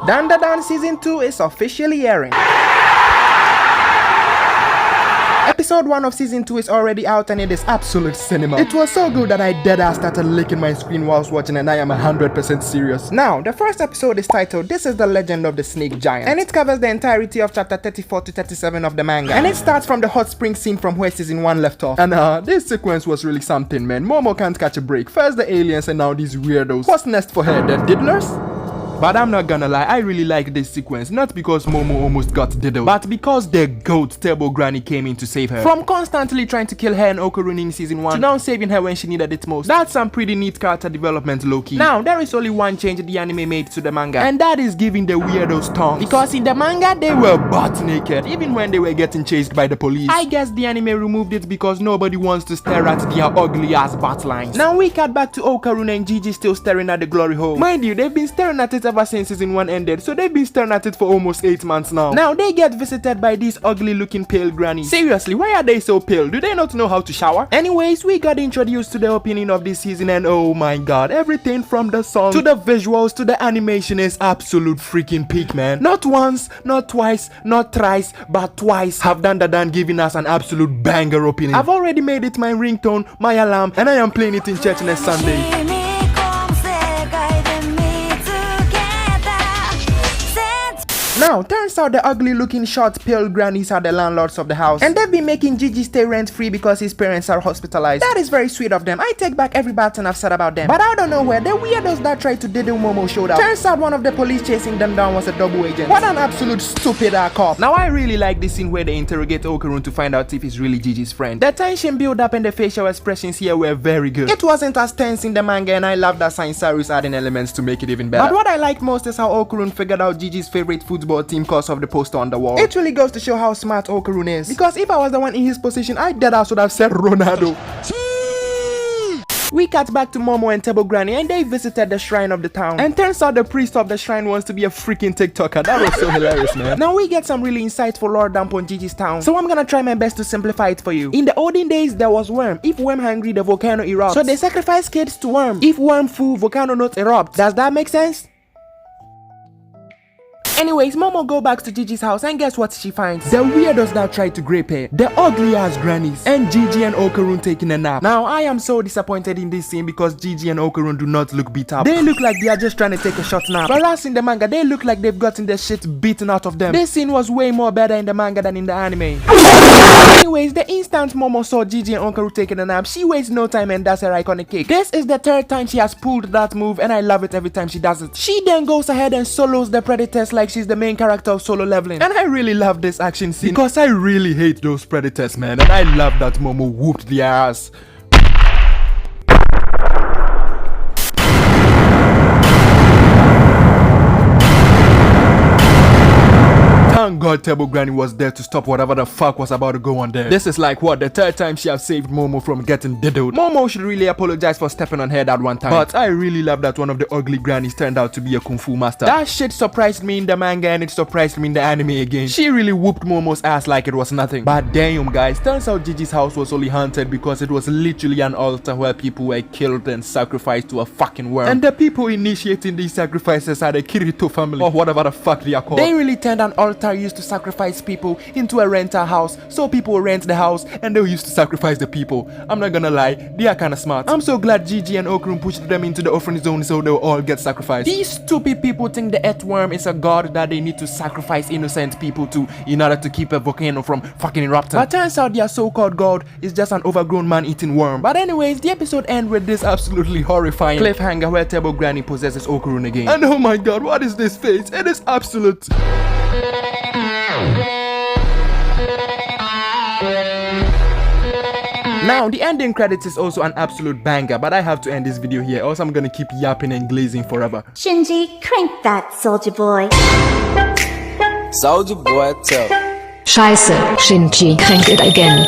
Dandadan Season 2 is officially airing. Episode 1 of Season 2 is already out and it is absolute cinema. It was so good that I deadass started licking my screen whilst watching, and I am 100% serious. Now, the first episode is titled This is the Legend of the Snake Giant, and it covers the entirety of chapter 34 to 37 of the manga. And it starts from the hot spring scene from where Season 1 left off. And this sequence was really something, man. Momo can't catch a break. First the aliens and now these weirdos. What's next for her? The diddlers? But I'm not gonna lie, I really like this sequence, not because Momo almost got diddled, but because the GOAT Turbo Granny came in to save her. From constantly trying to kill her and Okarune in Season 1 to now saving her when she needed it most. That's some pretty neat character development, low-key. Now, there is only one change the anime made to the manga, and that is giving the weirdos tongues. Because in the manga, they were butt naked, even when they were getting chased by the police. I guess the anime removed it because nobody wants to stare at their ugly-ass butt lines. Now we cut back to Okarune and Gigi still staring at the glory hole. Mind you, they've been staring at it ever since Season 1 ended, so they've been staring at it for almost 8 months now. Now they get visited by these ugly looking pale grannies. Seriously, why are they so pale? Do they not know how to shower? Anyways, we got introduced to the opening of this season, and oh my god, everything from the song to the visuals to the animation is absolute freaking peak, man. Not once, not twice, not thrice, but twice have Dandadan given us an absolute banger opening. I've already made it my ringtone, my alarm, and I am playing it in church next Sunday. Now, turns out the ugly looking short pale grannies are the landlords of the house, and they've been making Gigi stay rent free because his parents are hospitalized. That is very sweet of them. I take back every bad thing I've said about them. But out of nowhere, the weirdos that tried to diddle Momo showed up. Turns out one of the police chasing them down was a double agent. What an absolute stupid cop. Now I really like this scene where they interrogate Okarune to find out if he's really Gigi's friend. The tension build up and the facial expressions here were very good. It wasn't as tense in the manga, and I love that Sainsaru's adding elements to make it even better. But what I like most is how Okarune figured out Gigi's favorite football team because of the poster on the wall. It really goes to show how smart Okarune is. Because if I was the one in his position, I deadass would have said Ronaldo. We cut back to Momo and Turbo Granny, and they visited the shrine of the town. And turns out the priest of the shrine wants to be a freaking TikToker. That was so hilarious, man. Now we get some really insightful lore dump on Gigi's town, so I'm gonna try my best to simplify it for you. In the olden days, there was worm. If worm hungry, the volcano erupts. So they sacrifice kids to worm. If worm full, volcano not erupt. Does that make sense? Anyways, Momo go back to Gigi's house, and guess what she finds? The weirdos that tried to grape her, the ugly ass grannies, and Gigi and Okarune taking a nap. Now I am so disappointed in this scene because Gigi and Okarune do not look beat up. They look like they are just trying to take a short nap. Whereas in the manga, they look like they've gotten the shit beaten out of them. This scene was way more better in the manga than in the anime. Anyways, the instant Momo saw Gigi and Okarune taking a nap, she wastes no time and does her iconic kick. This is the 3rd time she has pulled that move, and I love it every time she does it. She then goes ahead and solos the predators like she's the main character of Solo Leveling. And I really love this action scene because I really hate those predators, man, and I love that Momo whooped their ass. Thank God Turbo Granny was there to stop whatever the fuck was about to go on there. This is like what, the 3rd time she has saved Momo from getting diddled. Momo should really apologize for stepping on her that one time. But I really love that one of the ugly grannies turned out to be a kung fu master. That shit surprised me in the manga, and it surprised me in the anime again. She really whooped Momo's ass like it was nothing. But damn guys, turns out Gigi's house was only haunted because it was literally an altar where people were killed and sacrificed to a fucking worm. And the people initiating these sacrifices are the Kirito family, or whatever the fuck they are called. They really turned an altar used to sacrifice people into a rental house, so people will rent the house and they used to sacrifice the people. I'm not gonna lie, they are kinda smart. I'm so glad Gigi and Okarune pushed them into the offering zone so they'll all get sacrificed. These stupid people think the earthworm is a god that they need to sacrifice innocent people to in order to keep a volcano from fucking erupting. But turns out their so-called god is just an overgrown man-eating worm. But anyways, the episode ends with this absolutely horrifying cliffhanger where Turbo Granny possesses Okarune again. And oh my god, what is this face? It is absolute. Now, the ending credits is also an absolute banger, but I have to end this video here, else I'm gonna keep yapping and glazing forever. Shinji, crank that, soldier boy. Soldier boy, tell. Scheiße, Shinji, crank it again.